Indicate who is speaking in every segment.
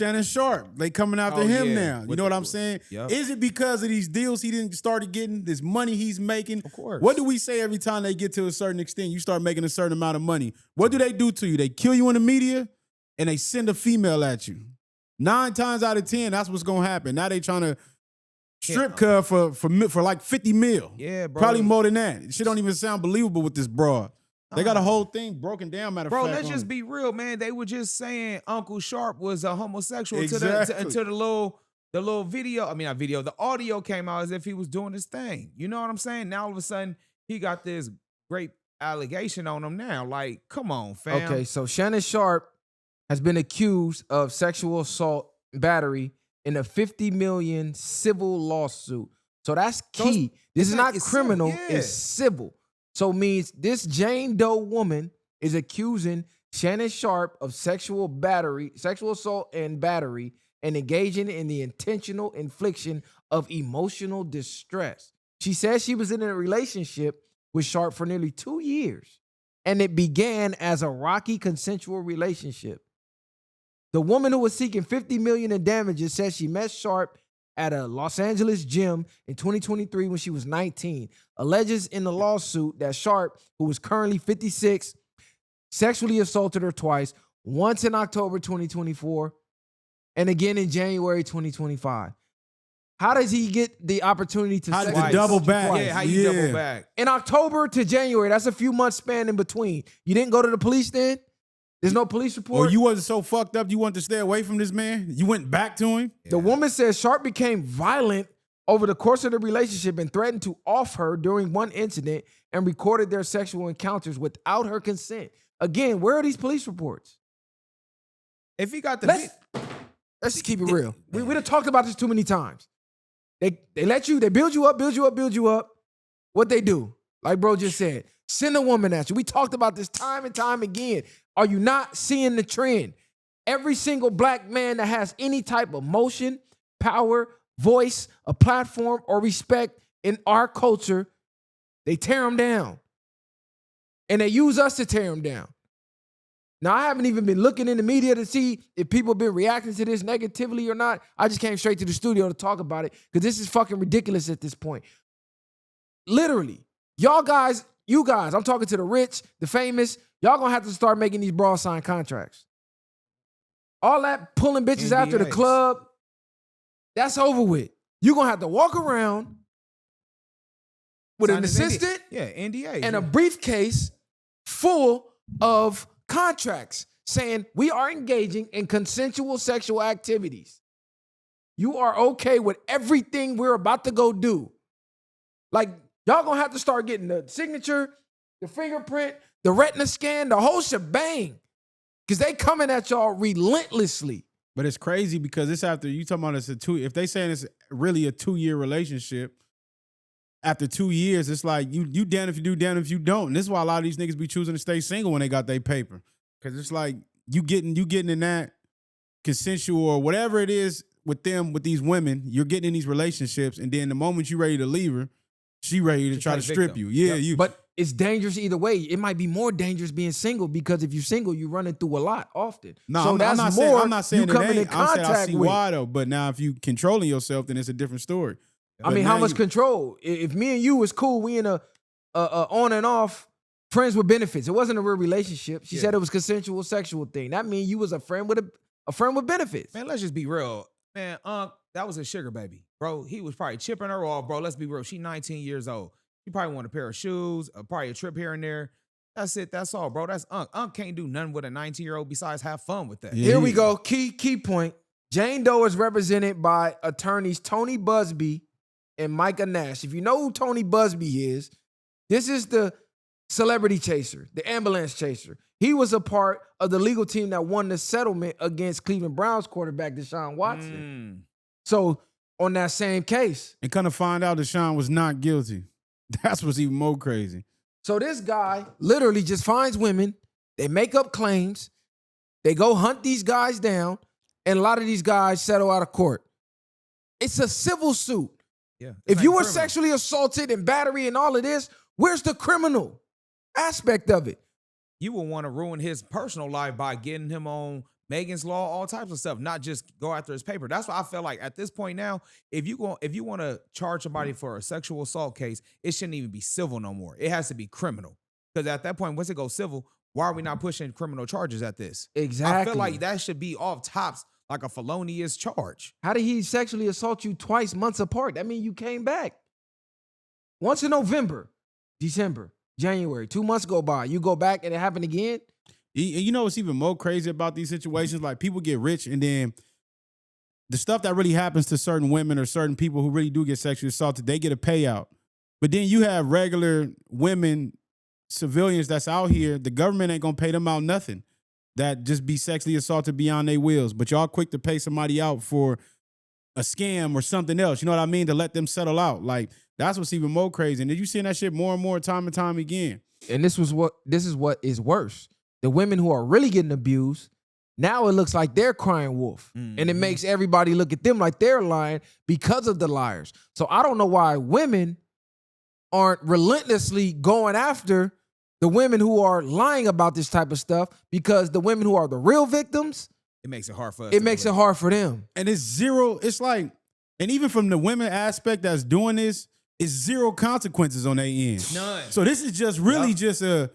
Speaker 1: Shannon Sharpe. They coming after him now. You know what I'm saying?
Speaker 2: Yep.
Speaker 1: Is it because of these deals he didn't started getting, this money he's making?
Speaker 2: Of course.
Speaker 1: What do we say every time they get to a certain extent? You start making a certain amount of money. What do they do to you? They kill you in the media and they send a female at you. 9 times out of 10, that's what's gonna happen. Now they trying to strip club for like 50 mil.
Speaker 2: Yeah, bro.
Speaker 1: Probably more than that. Shit don't even sound believable with this broad. They got a whole thing broken down, matter of fact.
Speaker 2: Bro, let's just be real, man. They were just saying Uncle Sharpe was a homosexual
Speaker 1: Exactly.
Speaker 2: until the little video, I mean not video, the audio came out as if he was doing his thing. You know what I'm saying? Now all of a sudden he got this great allegation on him now. Like, come on, fam.
Speaker 3: Okay, so Shannon Sharpe has been accused of sexual assault and battery in a $50 million civil lawsuit. So that's key. This is not criminal, it's civil. So means this Jane Doe woman is accusing Shannon Sharpe of sexual assault and battery, and engaging in the intentional infliction of emotional distress. She says she was in a relationship with Sharpe for nearly 2 years, and it began as a rocky consensual relationship. The woman who was seeking $50 million in damages says she met Sharpe at a Los Angeles gym in 2023 when she was 19. Alleges in the lawsuit that Sharpe, who was currently 56, sexually assaulted her twice, once in October 2024 and again in January 2025. How does he get the opportunity to
Speaker 1: double back?
Speaker 2: Yeah, how you double back?
Speaker 3: In October to January, that's a few months span in between. You didn't go to the police then? There's no police report?
Speaker 1: Or you wasn't so fucked up you wanted to stay away from this man? You went back to him?
Speaker 3: The woman says Sharpe became violent over the course of the relationship and threatened to off her during one incident and recorded their sexual encounters without her consent. Again, where are these police reports?
Speaker 2: If he got the...
Speaker 3: Let's just keep it real. We done talked about this too many times. They build you up. What they do, like bro just said, send a woman at you. We talked about this time and time again. Are you not seeing the trend? Every single black man that has any type of motion, power, voice, a platform, or respect in our culture, they tear them down. And they use us to tear them down. Now, I haven't even been looking in the media to see if people have been reacting to this negatively or not. I just came straight to the studio to talk about it because this is fucking ridiculous at this point. Literally, you guys, I'm talking to the rich, the famous, y'all gonna have to start making these broad sign contracts. All that pulling bitches after the club, that's over with. You're gonna have to walk around with an assistant
Speaker 2: NDA,
Speaker 3: and a briefcase full of contracts saying we are engaging in consensual sexual activities. You are okay with everything we're about to go do. Like, y'all gonna have to start getting the signature, the fingerprint, the retina scan, the whole shebang. Because they coming at y'all relentlessly.
Speaker 1: But it's crazy because it's after, you talking about if they saying it's really a 2-year relationship, after 2 years, it's like you damn if you do, damn if you don't. And this is why a lot of these niggas be choosing to stay single when they got their paper. Because it's like you getting in that consensual or whatever it is with them, with these women, you're getting in these relationships, and then the moment you ready to leave her, she ready to try to strip you. Yeah,
Speaker 3: But it's dangerous either way. It might be more dangerous being single because if you're single, you're running through a lot often.
Speaker 1: No,
Speaker 3: so
Speaker 1: I'm
Speaker 3: that's
Speaker 1: not saying it ain't. I'm saying I see why though. But now if you controlling yourself, then it's a different story.
Speaker 3: I mean, how much control? If me and you was cool, we in a on and off friends with benefits. It wasn't a real relationship. She said it was consensual sexual thing. That means you was a friend with a friend with benefits.
Speaker 2: Man, let's just be real. Man, that was a sugar baby, bro. He was probably chipping her off, bro. Let's be real. She 19 years old. She probably want a pair of shoes, probably a trip here and there. That's it. That's all, bro. That's Unc. Unc can't do nothing with a 19-year-old besides have fun with that.
Speaker 3: Yeah. Here we go. Key point. Jane Doe is represented by attorneys Tony Busby and Micah Nash. If you know who Tony Busby is, this is the celebrity chaser, the ambulance chaser. He was a part of the legal team that won the settlement against Cleveland Browns quarterback Deshaun Watson. So on that same case.
Speaker 1: And kind of find out Deshaun was not guilty. That's what's even more crazy.
Speaker 3: So this guy literally just finds women, they make up claims, they go hunt these guys down, and a lot of these guys settle out of court. It's a civil suit.
Speaker 2: Yeah.
Speaker 3: If you were sexually assaulted and battery and all of this, where's the criminal aspect of it?
Speaker 2: You will want to ruin his personal life by getting him on Megan's Law, all types of stuff, not just go after his paper. That's why I feel like at this point now, if you want to charge somebody for a sexual assault case, it shouldn't even be civil no more. It has to be criminal. Because at that point, once it goes civil, why are we not pushing criminal charges at this?
Speaker 3: Exactly.
Speaker 2: I feel like that should be off tops, like a felonious charge.
Speaker 3: How did he sexually assault you twice months apart? That means you came back. Once in November, December, January, 2 months go by. You go back and it happened again?
Speaker 1: You know what's even more crazy about these situations? Like, people get rich, and then the stuff that really happens to certain women or certain people who really do get sexually assaulted, they get a payout. But then you have regular women, civilians that's out here, the government ain't gonna pay them out nothing, that just be sexually assaulted beyond their wills. But y'all quick to pay somebody out for a scam or something else, you know what I mean, to let them settle out. Like, that's what's even more crazy. And then you seeing that shit more and more time and time again.
Speaker 3: And this is what is worse. The women who are really getting abused, now it looks like they're crying wolf.
Speaker 2: Mm-hmm.
Speaker 3: And it makes everybody look at them like they're lying because of the liars. So I don't know why women aren't relentlessly going after the women who are lying about this type of stuff, because the women who are the real victims,
Speaker 2: it makes it hard for us.
Speaker 3: It makes it hard for them.
Speaker 1: And it's zero, it's like, and even from the women aspect that's doing this, it's zero consequences on their end.
Speaker 2: None.
Speaker 1: So this is just really just a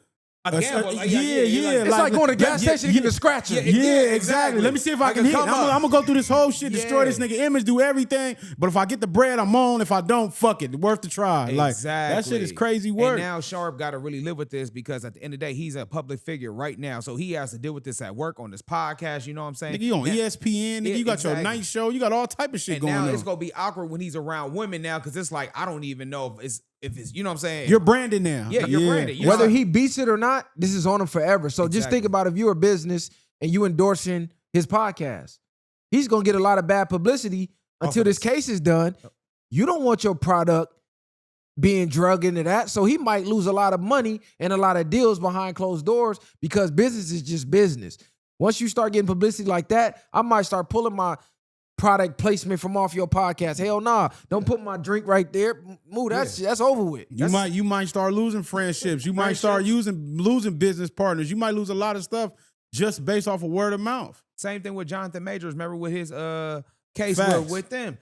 Speaker 2: gamble.
Speaker 1: Yeah.
Speaker 3: It's like going to a gas station to get a scratcher.
Speaker 1: Yeah, exactly. Let me see if I can hit. I'm gonna go through this whole shit, destroy this nigga image, do everything. But if I get the bread, I'm on. If I don't, fuck it. Worth the try. Like, that shit is crazy work.
Speaker 2: And now Sharpe got to really live with this, because at the end of the day, he's a public figure right now. So he has to deal with this at work, on this podcast. You know what I'm saying?
Speaker 1: Nigga, you on ESPN. Nigga, you got your night show. You got all type of shit going on.
Speaker 2: Now it's gonna be awkward when he's around women now, because it's like, I don't even know if it's you know what I'm saying?
Speaker 1: You're branded now.
Speaker 2: Yeah, you're branded. You
Speaker 3: Whether
Speaker 2: know?
Speaker 3: he beats it or not, this is on him forever. So just think about, if you're a business and you endorsing his podcast, he's going to get a lot of bad publicity until this case is done. You don't want your product being drug into that. So he might lose a lot of money and a lot of deals behind closed doors, because business is just business. Once you start getting publicity like that, I might start pulling my product placement from off your podcast. Hell nah. Don't put my drink right there. Move, that's over with.
Speaker 1: You might start losing friendships. You might start losing business partners. You might lose a lot of stuff just based off of word of mouth.
Speaker 2: Same thing with Jonathan Majors. Remember with his case with them.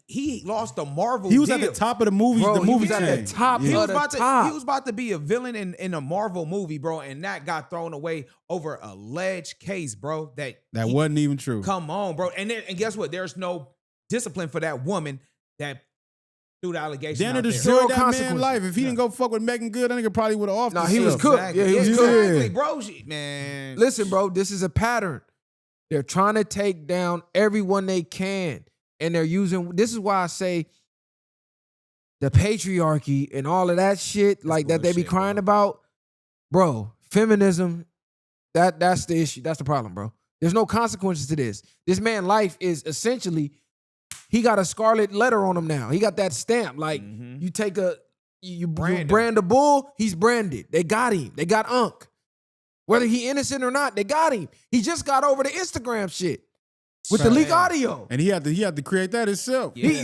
Speaker 2: He lost the Marvel
Speaker 1: He was
Speaker 2: deal.
Speaker 1: at the top of the movie.
Speaker 3: Bro,
Speaker 1: the movie
Speaker 3: he was
Speaker 1: chain.
Speaker 3: at the top
Speaker 2: He
Speaker 3: of the top.
Speaker 2: He was about to be a villain in a Marvel movie, bro, and that got thrown away over a alleged case, bro. That
Speaker 1: wasn't even true.
Speaker 2: Come on, bro. And guess what? There's no discipline for that woman that threw the allegation out
Speaker 1: Danner
Speaker 2: there.
Speaker 1: destroyed that man's life. If he didn't go fuck with Megan Good, that nigga probably would have off.
Speaker 3: No, he was cooked.
Speaker 2: Exactly.
Speaker 3: Yeah, he was
Speaker 2: exactly,
Speaker 3: cooked.
Speaker 2: bro. Man.
Speaker 3: Listen, bro, this is a pattern. They're trying to take down everyone they can. And they're using, this is why I say the patriarchy and all of that shit, like that they be crying about, bro, feminism, that's the issue. That's the problem, bro. There's no consequences to this. This man's life is essentially, he got a scarlet letter on him now. He got that stamp. Like, you take you brand a bull, he's branded. They got him. They got Unc. Whether he innocent or not, they got him. He just got over the Instagram shit. With the leak audio.
Speaker 1: And he had to create that himself.
Speaker 2: Yeah.
Speaker 1: He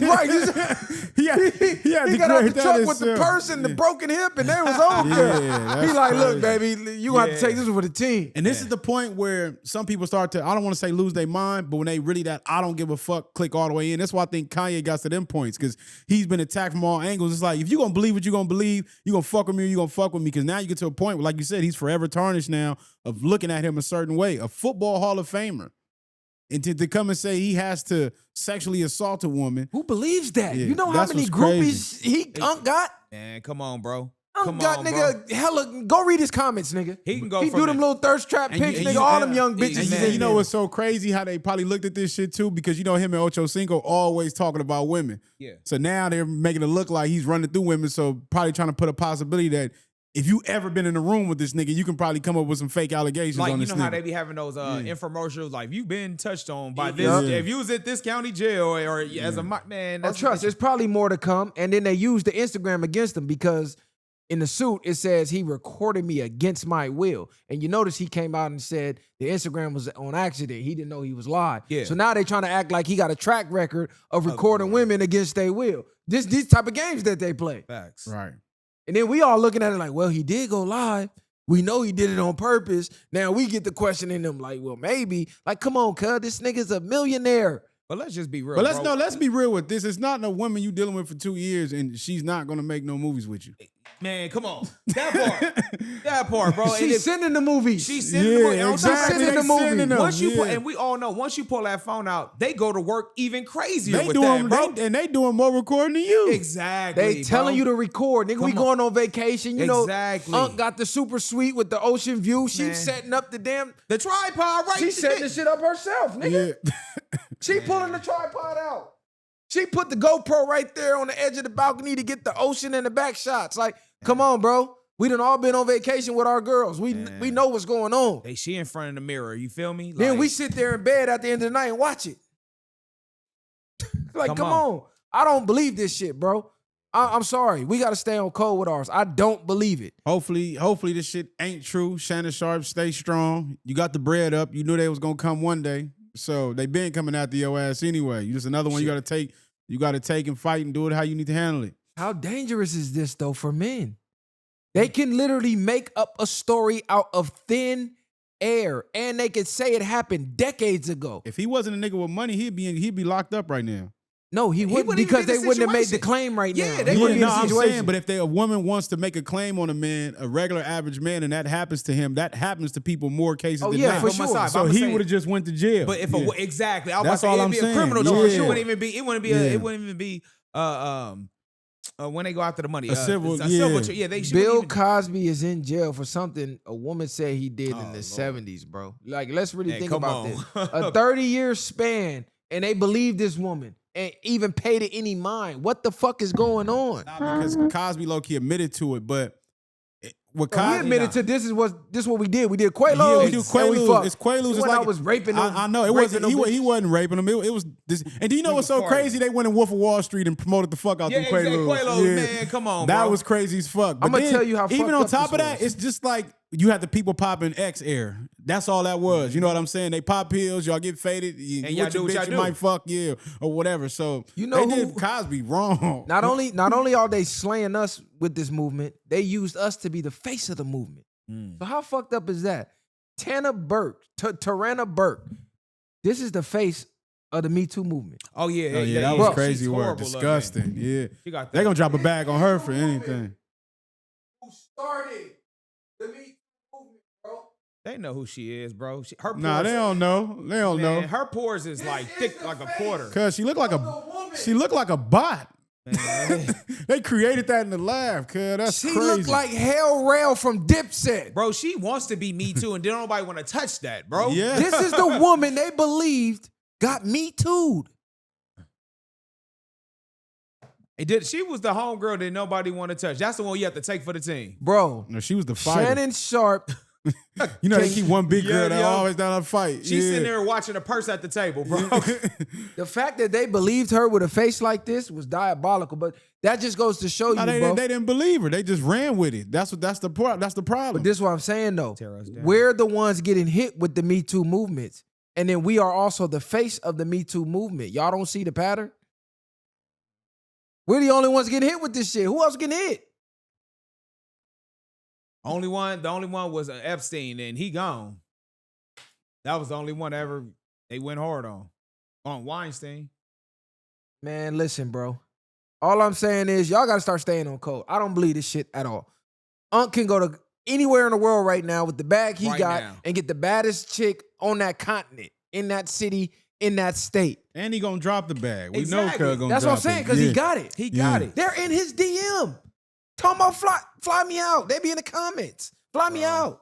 Speaker 1: had to
Speaker 3: got out
Speaker 1: create
Speaker 3: the truck
Speaker 1: that
Speaker 3: with the
Speaker 1: himself.
Speaker 3: person, the broken hip, and there was on there.
Speaker 1: Yeah,
Speaker 3: He like, look,
Speaker 1: crazy.
Speaker 3: baby, you have to take this for the team.
Speaker 1: And this is the point where some people start to, I don't want to say lose their mind, but when they really that I don't give a fuck click all the way in. That's why I think Kanye got to them points, because he's been attacked from all angles. It's like, if you're going to believe what you're going to believe, you're going to fuck with me or you're going to fuck with me, because now you get to a point where, like you said, he's forever tarnished now of looking at him a certain way. A football Hall of Famer. And to come and say he has to sexually assault a woman.
Speaker 3: Who believes that?
Speaker 1: Yeah,
Speaker 3: You know how
Speaker 1: that's
Speaker 3: many
Speaker 1: what's
Speaker 3: groupies Unc got?
Speaker 2: Man, come on, bro.
Speaker 3: Unc got, nigga, hella, go read his comments, nigga.
Speaker 2: He can go
Speaker 3: He
Speaker 2: from
Speaker 3: do them
Speaker 2: the-
Speaker 3: little thirst trap
Speaker 1: And
Speaker 3: pics,
Speaker 1: you-
Speaker 3: nigga.
Speaker 1: and
Speaker 3: All
Speaker 1: you-
Speaker 3: them young
Speaker 1: And
Speaker 3: bitches.
Speaker 1: you,
Speaker 3: is in
Speaker 1: you know
Speaker 3: there.
Speaker 1: what's so crazy? How they probably looked at this shit too, because you know him and Ocho Cinco always talking about women.
Speaker 2: Yeah.
Speaker 1: So now they're making it look like he's running through women. So probably trying to put a possibility that if you ever been in a room with this nigga, you can probably come up with some fake allegations
Speaker 2: Like,
Speaker 1: on
Speaker 2: you
Speaker 1: this
Speaker 2: know how
Speaker 1: nigga.
Speaker 2: they be having those infomercials, like, you've been touched on by this.
Speaker 1: Yeah.
Speaker 2: If you was at this county jail or as a man,
Speaker 3: Oh,
Speaker 2: that's
Speaker 3: trust, there's probably more to come. And then they use the Instagram against him, because in the suit, it says he recorded me against my will. And you notice he came out and said the Instagram was on accident. He didn't know he was live.
Speaker 2: Yeah.
Speaker 3: So now they trying to act like he got a track record of recording women against their will. These type of games that they play.
Speaker 2: facts.
Speaker 1: Right.
Speaker 3: And then we all looking at it like, well, he did go live. we know he did it on purpose. Now we get to questioning him like, well, maybe. Like, come on, cuz, this nigga's a millionaire.
Speaker 2: But let's just be real.
Speaker 1: But let's
Speaker 2: bro.
Speaker 1: let's be real with this. It's not no woman you dealing with for 2 years and she's not gonna make no movies with you.
Speaker 2: Man, come on. That part, bro.
Speaker 3: She's sending the movies.
Speaker 2: She's sending the movie.
Speaker 1: Yeah,
Speaker 3: exactly.
Speaker 1: exactly.
Speaker 3: Sending the movie.
Speaker 1: Sending them,
Speaker 2: Once you pull,
Speaker 1: yeah.
Speaker 2: and we all know, once you pull that phone out, they go to work even crazier
Speaker 1: They
Speaker 2: with
Speaker 1: doing,
Speaker 2: that, bro.
Speaker 1: and they doing more recording than you.
Speaker 2: Exactly.
Speaker 3: They telling you to record. Nigga, we
Speaker 2: Come on.
Speaker 3: going on vacation. You
Speaker 2: Exactly.
Speaker 3: know, Unc got the super suite with the ocean view. She
Speaker 2: Man.
Speaker 3: setting up the damn.
Speaker 2: the tripod, right?
Speaker 3: She setting the shit up herself, nigga.
Speaker 1: Yeah.
Speaker 3: She pulling the tripod out. She put the GoPro right there on the edge of the balcony to get the ocean and the back shots. Like, come on, bro. We done all been on vacation with our girls. We know what's going on.
Speaker 2: She in front of the mirror. You feel me?
Speaker 3: Then
Speaker 2: Like,
Speaker 3: we sit there in bed at the end of the night and watch it. Like, come
Speaker 2: on.
Speaker 3: on. I don't believe this shit, bro. I'm sorry. We got to stay on code with ours. I don't believe it.
Speaker 1: Hopefully this shit ain't true. Shannon Sharpe, stay strong. You got the bread up. You knew they was gonna come one day. So they been coming after your ass anyway. You just another one you gotta take. You gotta take and fight and do it how you need to handle it.
Speaker 3: How dangerous is this, though, for men? They can literally make up a story out of thin air, and they can say it happened decades ago.
Speaker 1: If he wasn't a nigga with money, he'd be locked up right now.
Speaker 3: No, he wouldn't,
Speaker 2: wouldn't
Speaker 3: because
Speaker 2: even be
Speaker 3: they
Speaker 2: in the
Speaker 3: wouldn't have made the
Speaker 2: situation.
Speaker 3: claim right
Speaker 2: Yeah,
Speaker 3: now.
Speaker 2: they
Speaker 3: He wouldn't be in the
Speaker 1: I'm
Speaker 3: situation.
Speaker 1: saying, but if a woman wants to make a claim on a man, a regular average man, and that happens to him, that happens to people more cases
Speaker 3: Oh,
Speaker 1: than
Speaker 3: yeah,
Speaker 1: not.
Speaker 3: for
Speaker 2: But my
Speaker 3: sure.
Speaker 2: side,
Speaker 1: So
Speaker 2: I'm
Speaker 1: he
Speaker 2: saying-
Speaker 1: would have just went to jail.
Speaker 2: But if
Speaker 1: Yeah.
Speaker 2: exactly, I was
Speaker 1: That's
Speaker 2: about to
Speaker 1: all
Speaker 2: say
Speaker 1: I'm
Speaker 2: it'd be a
Speaker 1: saying.
Speaker 2: criminal charge.
Speaker 1: Yeah.
Speaker 2: It wouldn't even be.
Speaker 1: Yeah.
Speaker 2: It wouldn't even be. When they go after the money,
Speaker 1: A civil-
Speaker 2: yeah, they should
Speaker 3: Bill
Speaker 2: even,
Speaker 3: Cosby is in jail for something a woman said he did in the
Speaker 2: Lord.
Speaker 3: 70s, bro. Like, let's really
Speaker 2: Man,
Speaker 3: think
Speaker 2: come
Speaker 3: about
Speaker 2: on.
Speaker 3: this. A 30-year span, and they believe this woman and even paid it any mind. What the fuck is going on?
Speaker 1: Nah, because Cosby low-key admitted to it, but with
Speaker 3: So we
Speaker 1: Cosby,
Speaker 3: admitted to this is what we did. We did Quaaludes.
Speaker 1: yeah, we do
Speaker 3: and we
Speaker 1: Quaaludes.
Speaker 3: fucked.
Speaker 1: It's Quaaludes. It's
Speaker 3: When
Speaker 1: like
Speaker 3: I was raping them.
Speaker 1: I know it
Speaker 3: raping
Speaker 1: wasn't.
Speaker 3: them
Speaker 1: He wasn't raping them. It was this. And do you know
Speaker 2: We
Speaker 1: what's
Speaker 2: was
Speaker 1: so
Speaker 2: partying.
Speaker 1: crazy? They went in Wolf of Wall Street and promoted the fuck out
Speaker 2: Yeah,
Speaker 1: them
Speaker 2: exactly.
Speaker 1: Quaaludes.
Speaker 2: Quaaludes, man, come on,
Speaker 1: that
Speaker 2: bro.
Speaker 1: was crazy as fuck. But
Speaker 3: I'ma
Speaker 1: then,
Speaker 3: tell you how
Speaker 1: even
Speaker 3: fucked
Speaker 1: on
Speaker 3: up
Speaker 1: top
Speaker 3: this
Speaker 1: of that,
Speaker 3: was.
Speaker 1: it's just like you had the people popping X air. That's all that was. You know what I'm saying? They pop pills, y'all get faded,
Speaker 2: And y'all
Speaker 1: with
Speaker 2: do
Speaker 1: your
Speaker 2: what
Speaker 1: bitch,
Speaker 2: y'all
Speaker 1: you
Speaker 2: do.
Speaker 1: might fuck, yeah, or whatever. So
Speaker 3: You know
Speaker 1: they
Speaker 3: who-
Speaker 1: did Cosby wrong.
Speaker 3: Not only are they slaying us with this movement, they used us to be the face of the movement. So how fucked up is that? Tarana Burke. This is the face of the Me Too movement.
Speaker 2: Oh yeah,
Speaker 1: Oh, yeah, that
Speaker 3: Bro,
Speaker 1: was crazy
Speaker 2: she's
Speaker 1: work.
Speaker 2: horrible,
Speaker 1: Disgusting.
Speaker 2: man.
Speaker 1: Yeah.
Speaker 2: She got
Speaker 1: They
Speaker 2: that.
Speaker 1: gonna drop a bag on her for anything.
Speaker 3: Who started the Me Too movement, bro?
Speaker 2: They know who she is, bro. Her pores,
Speaker 1: Nah, they don't know. They don't
Speaker 2: man,
Speaker 1: know.
Speaker 2: her pores is like
Speaker 3: is
Speaker 2: thick
Speaker 3: the
Speaker 2: like a
Speaker 3: face.
Speaker 2: quarter.
Speaker 1: Cause she looked like a bot.
Speaker 2: Man.
Speaker 1: They created that in the lab, cuz that's
Speaker 3: She
Speaker 1: crazy.
Speaker 3: looked like Hell Rail from Dipset.
Speaker 2: Bro, she wants to be Me Too, and then nobody want to touch that, bro.
Speaker 1: Yeah.
Speaker 3: This is the woman they believed got Me Too'd.
Speaker 2: She was the homegirl that nobody want to touch. That's the one you have to take for the team.
Speaker 3: Bro,
Speaker 1: No, she was the fighter.
Speaker 3: Shannon Sharpe.
Speaker 1: You know they keep one big girl
Speaker 2: Yeah,
Speaker 1: that
Speaker 2: yeah.
Speaker 1: always down to fight.
Speaker 2: She's
Speaker 1: yeah.
Speaker 2: sitting there watching a purse at the table, bro.
Speaker 3: The fact that they believed her with a face like this was diabolical, but that just goes to show
Speaker 1: No,
Speaker 3: you, bro.
Speaker 1: they didn't believe her. They just ran with it. That's the problem.
Speaker 3: But this is what I'm saying, though.
Speaker 2: Tear us down.
Speaker 3: We're the ones getting hit with the Me Too movement. And then we are also the face of the Me Too movement. Y'all don't see the pattern? We're the only ones getting hit with this shit. Who else getting hit?
Speaker 2: The only one was Epstein, and he gone. That was the only one ever they went hard on Weinstein.
Speaker 3: Man, listen, bro. All I'm saying is y'all got to start staying on code. I don't believe this shit at all. Unc can go to anywhere in the world right now with the bag he
Speaker 2: Right
Speaker 3: got
Speaker 2: now.
Speaker 3: and get the baddest chick on that continent, in that city, in that state.
Speaker 1: And he gonna drop the bag. We
Speaker 2: Exactly.
Speaker 1: know Cuz gonna
Speaker 3: That's what I'm
Speaker 1: drop
Speaker 3: saying,
Speaker 1: it.
Speaker 3: because
Speaker 1: Yeah.
Speaker 3: he got it.
Speaker 2: He got
Speaker 1: Yeah.
Speaker 2: it.
Speaker 3: They're in his DM. Talking about fly me out. They be in the comments. Fly me out.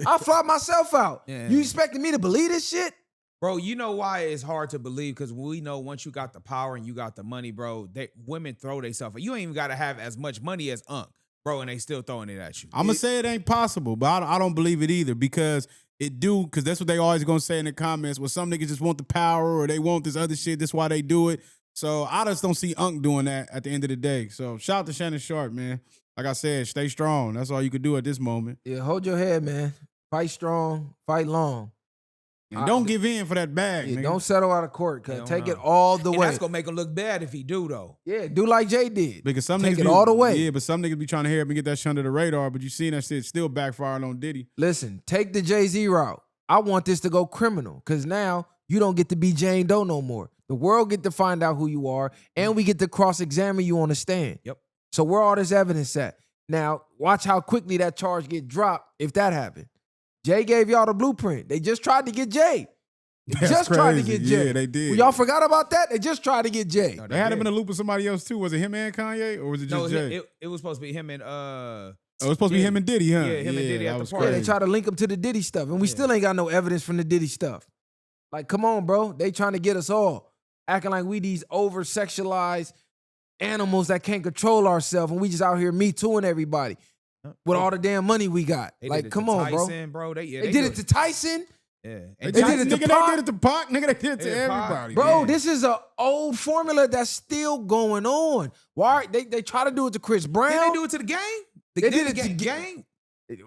Speaker 3: I'll fly myself out.
Speaker 2: Yeah.
Speaker 3: You expecting me to believe this shit?
Speaker 2: Bro, you know why it's hard to believe? Because we know once you got the power and you got the money, bro, women throw themselves. You ain't even got to have as much money as Unc, bro, and they still throwing it at you.
Speaker 1: I'm gonna say it ain't possible, but I don't believe it either because because that's what they always gonna say in the comments. Well, some niggas just want the power or they want this other shit. That's why they do it. So I just don't see Unc doing that at the end of the day. So shout out to Shannon Sharpe, man. Like I said, stay strong. That's all you could do at this moment.
Speaker 3: Yeah, hold your head, man. Fight strong, fight long.
Speaker 1: And don't give in for that bag,
Speaker 3: Yeah,
Speaker 1: nigga.
Speaker 3: don't settle out of court, cuz.
Speaker 2: Hell
Speaker 3: Take
Speaker 2: no.
Speaker 3: it all the
Speaker 2: And
Speaker 3: way.
Speaker 2: that's gonna make him look bad if he do though.
Speaker 3: Yeah, do like Jay did.
Speaker 1: Because some
Speaker 3: Take
Speaker 1: niggas
Speaker 3: it
Speaker 1: be,
Speaker 3: all the way.
Speaker 1: Yeah, but some niggas be trying to hurry up and get that shit under the radar, but you seen that shit still backfiring on Diddy.
Speaker 3: Listen, take the Jay-Z route. I want this to go criminal because now you don't get to be Jane Doe no more. The world get to find out who you are, and we get to cross-examine you on the stand.
Speaker 2: Yep.
Speaker 3: So where all this evidence at? Now, watch how quickly that charge get dropped if that happened. Jay gave y'all the blueprint. They just tried to get Jay. They just tried to get Jay.
Speaker 1: Yeah, they did.
Speaker 3: Well, y'all forgot about that? They just tried to get Jay.
Speaker 2: No,
Speaker 1: They had him in a loop with somebody else too. Was it him and Kanye, or was it just
Speaker 2: No,
Speaker 1: Jay?
Speaker 2: it was supposed to be him and
Speaker 1: Oh, it was supposed to be
Speaker 2: yeah.
Speaker 1: him and Diddy, huh?
Speaker 2: Yeah, him and Diddy
Speaker 1: that
Speaker 2: at the
Speaker 1: was
Speaker 2: party.
Speaker 3: Yeah, they
Speaker 1: crazy.
Speaker 3: try to link him to the Diddy stuff, and we still ain't got no evidence from the Diddy stuff. Like, come on, bro. They trying to get us all acting like we these over-sexualized animals that can't control ourselves, and we just out here Me Tooing everybody with all the damn money we got.
Speaker 2: They
Speaker 3: Like,
Speaker 2: did it
Speaker 3: come
Speaker 2: to
Speaker 3: on, bro.
Speaker 2: Tyson, bro.
Speaker 3: They did it to Tyson.
Speaker 2: Yeah.
Speaker 1: They
Speaker 2: And
Speaker 1: did
Speaker 3: did
Speaker 1: it
Speaker 3: it to
Speaker 1: nigga,
Speaker 3: Pac.
Speaker 1: they did it to Pac. Nigga, they did it to
Speaker 2: Yeah, Pac.
Speaker 1: everybody.
Speaker 3: Bro,
Speaker 1: man.
Speaker 3: this is an old formula that's still going on. Why they try to do it to Chris Brown?
Speaker 2: Did they do it to the gang?
Speaker 3: They did it to
Speaker 2: gang.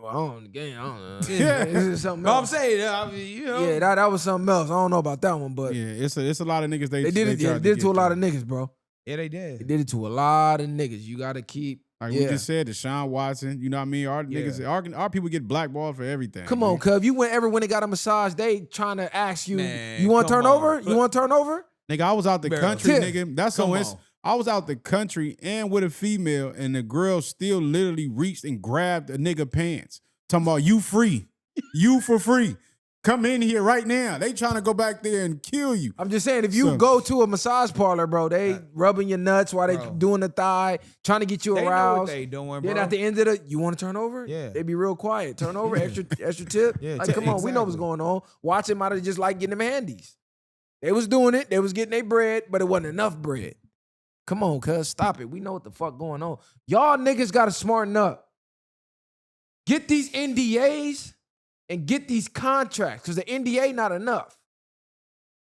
Speaker 3: Well, I don't, the game, I don't know.
Speaker 1: Yeah.
Speaker 3: This is something
Speaker 2: No, I'm
Speaker 3: else.
Speaker 2: saying, I mean, you know.
Speaker 3: Yeah, that was something else. I don't know about that one, but
Speaker 1: Yeah, it's a lot of niggas.
Speaker 3: they did it.
Speaker 1: tried
Speaker 3: They did it to a
Speaker 1: get
Speaker 3: lot
Speaker 1: them.
Speaker 3: of niggas, bro.
Speaker 2: Yeah, they
Speaker 3: They
Speaker 2: did.
Speaker 3: did it to a lot of niggas. You gotta keep.
Speaker 1: Like
Speaker 3: Yeah.
Speaker 1: we just said, Deshaun Watson. You know what I mean? Our niggas, our people get blackballed for everything.
Speaker 3: Come
Speaker 1: man.
Speaker 3: on, cuz you ever when they got a massage, they trying to ask you,
Speaker 2: Man,
Speaker 3: you want to
Speaker 2: come
Speaker 3: turn
Speaker 2: on.
Speaker 3: over? You want to turn over?
Speaker 1: Nigga, I was out the
Speaker 2: Bro.
Speaker 1: country,
Speaker 3: Tip.
Speaker 1: nigga. That's
Speaker 2: Come
Speaker 1: on.
Speaker 2: on.
Speaker 1: I was out the country and with a female, and the girl still literally reached and grabbed a nigga pants. Talking about you free, you for free. Come in here right now. They trying to go back there and kill you.
Speaker 3: I'm just saying, if you
Speaker 1: So-
Speaker 3: go to a massage parlor, bro, they rubbing your nuts while they
Speaker 2: Bro.
Speaker 3: doing the thigh, trying to get you
Speaker 2: They know what
Speaker 3: aroused.
Speaker 2: they doing, bro.
Speaker 3: Then at the end of the, you want to turn over?
Speaker 2: Yeah.
Speaker 3: They be real quiet. Turn over, extra tip.
Speaker 2: Yeah,
Speaker 3: Like,
Speaker 2: tip,
Speaker 3: come on, we know what's
Speaker 2: exactly.
Speaker 3: going on. Watch it might have just like getting them handies. They was doing it. They was getting their bread, but it wasn't enough bread. Come on, cuz, stop it. We know what the fuck going on. Y'all niggas got to smarten up. Get these NDAs and get these contracts, because the NDA not enough.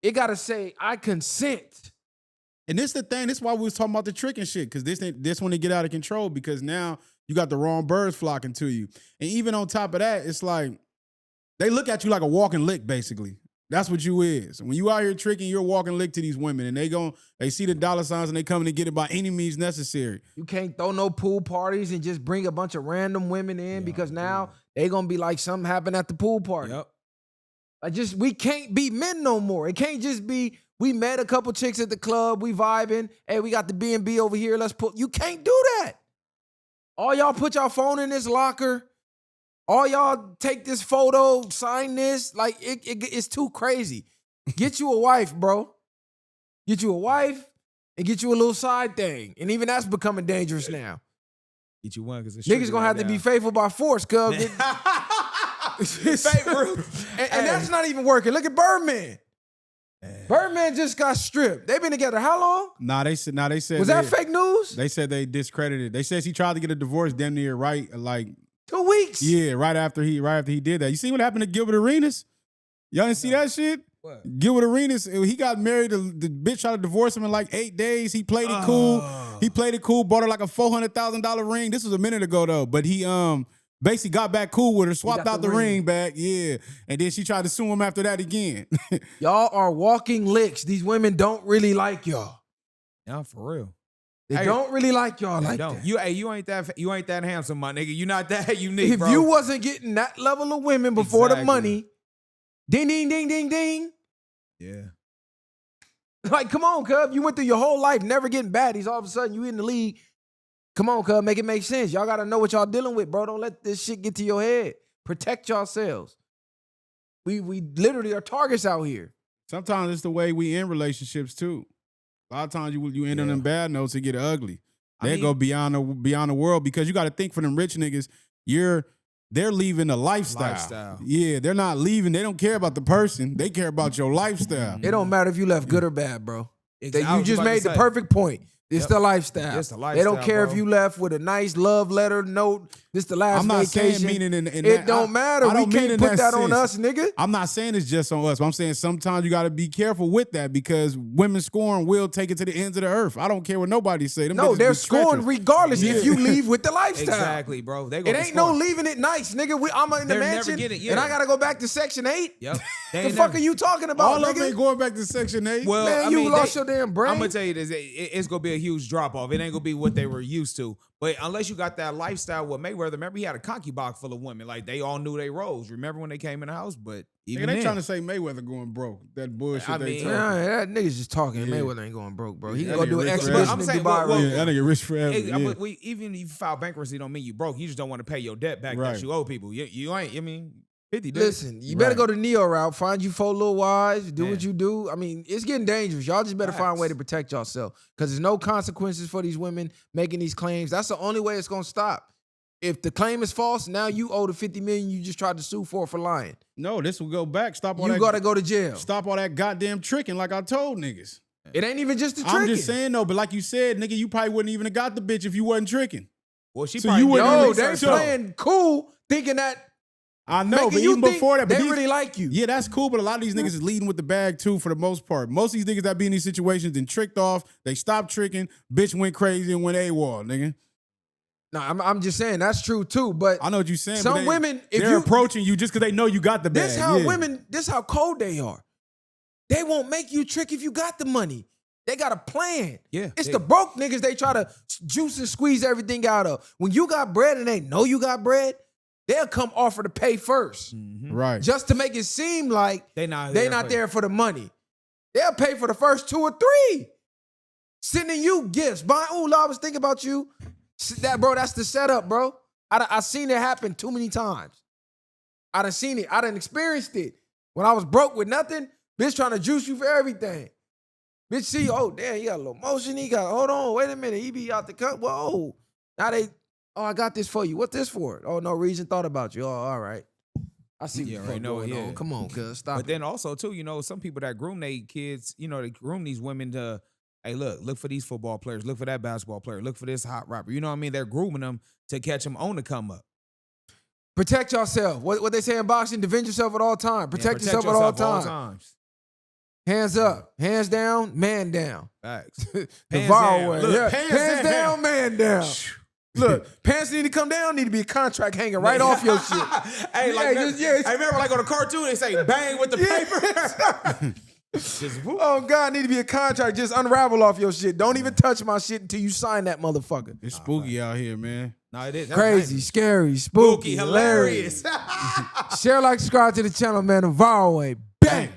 Speaker 3: It got to say, I consent.
Speaker 1: And this the thing. This is why we was talking about the trick and shit. Because this when it get out of control. Because now you got the wrong birds flocking to you. And even on top of that, it's like they look at you like a walking lick, basically. That's what you is. When you out here tricking, you're a walking lick to these women, and they see the dollar signs and they coming to get it by any means necessary.
Speaker 3: You can't throw no pool parties and just bring a bunch of random women in because now they gonna be like something happened at the pool party.
Speaker 2: Yep.
Speaker 3: Like we can't be men no more. It can't just be we met a couple chicks at the club, we vibing. Hey, we got the B&B over here. Let's put. You can't do that. All y'all put your phone in this locker. All y'all take this photo, sign this. Like it's too crazy. Get you a wife, bro. Get you a wife and get you a little side thing. And even that's becoming dangerous now.
Speaker 2: Get you one because
Speaker 3: Niggas gonna have to be faithful by force, cuz. and that's not even working. Look at Birdman. Birdman just got stripped. They've been together how long?
Speaker 1: They said
Speaker 3: Was that fake news?
Speaker 1: They said they discredited. They said he tried to get a divorce damn near right, like
Speaker 3: 2 weeks.
Speaker 1: yeah, right after he did that. You see what happened to Gilbert Arenas? Y'all didn't see that shit?
Speaker 2: What?
Speaker 1: Gilbert Arenas, he got married. The bitch tried to divorce him in like 8 days. He played it cool. He played it cool. Bought her like a $400,000 ring. This was a minute ago though, but he basically got back cool with her, swapped
Speaker 3: got
Speaker 1: out
Speaker 3: the
Speaker 1: the ring
Speaker 3: ring
Speaker 1: back, yeah, and then she tried to sue him after that again.
Speaker 3: Y'all are walking licks. These women don't really like y'all.
Speaker 2: Yeah, for real.
Speaker 3: They
Speaker 2: Hey,
Speaker 3: don't really like y'all
Speaker 2: They
Speaker 3: like
Speaker 2: don't.
Speaker 3: that.
Speaker 2: You ain't that handsome, my nigga. You not that unique,
Speaker 3: If
Speaker 2: bro.
Speaker 3: you wasn't getting that level of women before the
Speaker 2: Exactly.
Speaker 3: money, ding, ding, ding, ding, ding.
Speaker 2: Yeah.
Speaker 3: Like, come on, cub. You went through your whole life never getting baddies. All of a sudden, you in the league. Come on, cub. Make it make sense. Y'all got to know what y'all dealing with, bro. Don't let this shit get to your head. Protect yourselves. We literally are targets out here.
Speaker 1: Sometimes it's the way we end relationships too. A lot of times you end on them bad notes, it get ugly.
Speaker 2: I
Speaker 1: They
Speaker 2: mean-
Speaker 1: go beyond the world because you got to think for them rich niggas, they're leaving a lifestyle. Yeah, they're not leaving. They don't care about the person. They care about your lifestyle.
Speaker 3: It don't matter if you left good or bad, bro.
Speaker 2: Exactly. I
Speaker 3: You
Speaker 2: was
Speaker 3: just
Speaker 2: about to
Speaker 3: made the
Speaker 2: say.
Speaker 3: perfect point. It's
Speaker 2: Yep.
Speaker 3: the lifestyle.
Speaker 2: It's the
Speaker 3: They don't
Speaker 2: lifestyle,
Speaker 3: care
Speaker 2: bro.
Speaker 3: if you left with a nice love letter note. This the last
Speaker 1: I'm not
Speaker 3: vacation.
Speaker 1: saying meaning in
Speaker 3: it
Speaker 1: that,
Speaker 3: don't matter.
Speaker 1: I
Speaker 3: We
Speaker 1: don't mean
Speaker 3: can't
Speaker 1: in
Speaker 3: put that on
Speaker 1: sense.
Speaker 3: us, nigga.
Speaker 1: I'm not saying it's just on us, but I'm saying sometimes you got to be careful with that because women scoring will take it to the ends of the earth. I don't care what nobody say. Them
Speaker 3: No,
Speaker 1: bitches
Speaker 3: they're
Speaker 1: be
Speaker 3: scoring
Speaker 1: treacherous.
Speaker 3: regardless if
Speaker 1: Yeah.
Speaker 3: you leave with the lifestyle.
Speaker 2: Exactly, bro. They
Speaker 3: It
Speaker 2: gonna
Speaker 3: ain't
Speaker 2: be
Speaker 3: no
Speaker 2: scoring.
Speaker 3: leaving it nice, nigga. I'm in the
Speaker 2: They're never
Speaker 3: mansion
Speaker 2: getting it, yeah.
Speaker 3: and I gotta go back to Section 8.
Speaker 2: Yep.
Speaker 3: The fuck are you talking about,
Speaker 1: All of them
Speaker 3: nigga?
Speaker 1: ain't going back to Section 8.
Speaker 2: Well,
Speaker 3: Man,
Speaker 2: I
Speaker 3: you
Speaker 2: mean,
Speaker 3: lost your damn brain.
Speaker 2: I'm gonna tell you this: it's gonna be a huge drop off. It ain't gonna be what they were used to. But unless you got that lifestyle with Mayweather, remember he had a concubine full of women. Like they all knew their roles. Remember when they came in the house? But even
Speaker 1: they
Speaker 2: then,
Speaker 1: trying to say Mayweather going broke. That bullshit
Speaker 2: I
Speaker 1: they
Speaker 2: mean,
Speaker 1: talking.
Speaker 3: Nah, that nigga's just talking.
Speaker 1: Yeah.
Speaker 3: Mayweather ain't going broke, bro. He
Speaker 1: Yeah,
Speaker 3: can go
Speaker 1: that
Speaker 3: do an
Speaker 1: nigga rich
Speaker 3: exhibition
Speaker 2: forever.
Speaker 3: in
Speaker 2: I'm saying,
Speaker 3: Dubai.
Speaker 2: well,
Speaker 3: right
Speaker 1: Yeah, that nigga rich forever.
Speaker 2: Hey,
Speaker 1: yeah.
Speaker 2: but even if you file bankruptcy, don't mean you broke. You just don't want to pay your debt back
Speaker 1: Right.
Speaker 2: that you owe people. You ain't. I mean, 50.
Speaker 3: Listen, you better
Speaker 1: Right.
Speaker 3: go the Neo route. Find you 4 little wives. Do
Speaker 2: Man.
Speaker 3: what you do. I mean, it's getting dangerous. Y'all just better find a way
Speaker 2: Facts.
Speaker 3: to protect yourself because there's no consequences for these women making these claims. That's the only way it's gonna stop. If the claim is false, now you owe the $50 million you just tried to sue for lying.
Speaker 1: No, this will go back. Stop all
Speaker 3: You
Speaker 1: that.
Speaker 3: gotta go to jail.
Speaker 1: Stop all that goddamn tricking like I told niggas.
Speaker 3: It ain't even just the tricking.
Speaker 1: I'm just saying though, but like you said, nigga, you probably wouldn't even have got the bitch if you wasn't tricking.
Speaker 2: Well, she
Speaker 1: So
Speaker 2: probably
Speaker 1: you
Speaker 2: did
Speaker 1: wouldn't
Speaker 2: her
Speaker 3: No,
Speaker 1: even
Speaker 3: they
Speaker 2: research,
Speaker 3: playing cool, thinking that
Speaker 1: I know,
Speaker 3: making
Speaker 1: but
Speaker 3: you
Speaker 1: even
Speaker 3: think
Speaker 1: before that, but
Speaker 3: they
Speaker 1: these,
Speaker 3: really like you.
Speaker 1: yeah, that's cool. But a lot of these niggas is leading with the bag too, for the most part. Most of these niggas that be in these situations then tricked off. They stopped tricking. Bitch went crazy and went AWOL, nigga.
Speaker 3: No, I'm just saying that's true too. But
Speaker 1: I know what you're saying.
Speaker 3: some
Speaker 1: but they,
Speaker 3: women, if
Speaker 1: they're
Speaker 3: you
Speaker 1: approaching you just because they know you got the bag.
Speaker 3: this how
Speaker 1: yeah.
Speaker 3: women, this how cold they are. They won't make you trick if you got the money. They got a plan.
Speaker 2: Yeah,
Speaker 3: It's
Speaker 2: they-
Speaker 3: the broke niggas they try to juice and squeeze everything out of. When you got bread and they know you got bread, they'll come offer to pay first.
Speaker 1: Right.
Speaker 3: Just to make it seem like
Speaker 2: They not
Speaker 3: there for the money. They'll pay for the first 2 or 3. Sending you gifts. Ooh, I was thinking about you. That, bro, that's the setup, bro. I seen it happen too many times. I done seen it. I done experienced it. When I was broke with nothing, bitch trying to juice you for everything. Bitch see, oh, damn, he got a little motion. Hold on, wait a minute. He be out the cut. Whoa. Now I got this for you. What this for? Oh, no reason, thought about you. Oh, all right. I see what
Speaker 2: Yeah,
Speaker 3: the
Speaker 2: right,
Speaker 3: fuck
Speaker 2: no,
Speaker 3: going
Speaker 2: yeah.
Speaker 3: on. Come on, cuz, stop
Speaker 2: But
Speaker 3: it.
Speaker 2: then also too, some people that groom their kids, they groom these women to, hey, look for these football players, look for that basketball player, look for this hot rapper. You know what I mean? They're grooming them to catch them on the come up.
Speaker 3: Protect yourself. What they say in boxing, defend yourself at all times. Protect yourself at all times. Hands up, hands down, man down.
Speaker 2: Facts.
Speaker 3: The
Speaker 2: Hands
Speaker 3: viral
Speaker 2: down.
Speaker 3: way.
Speaker 2: Look,
Speaker 3: Yeah.
Speaker 2: hands
Speaker 3: Hands
Speaker 2: down.
Speaker 3: down, man down. Look, pants need to come down, need to be a contract hanging right off your shit.
Speaker 2: Hey, like
Speaker 3: Yeah,
Speaker 2: I remember like on a cartoon, they say bang with the paper. Just whoop.
Speaker 3: Oh, God, need to be a contract. Just unravel off your shit. Don't even touch my shit until you sign that motherfucker.
Speaker 1: It's spooky out here, man.
Speaker 2: No, it is. That's
Speaker 3: Crazy,
Speaker 2: nice.
Speaker 3: scary, spooky,
Speaker 2: Spooky, hilarious.
Speaker 3: Share, like, subscribe to the channel, man. The viral way. Bang.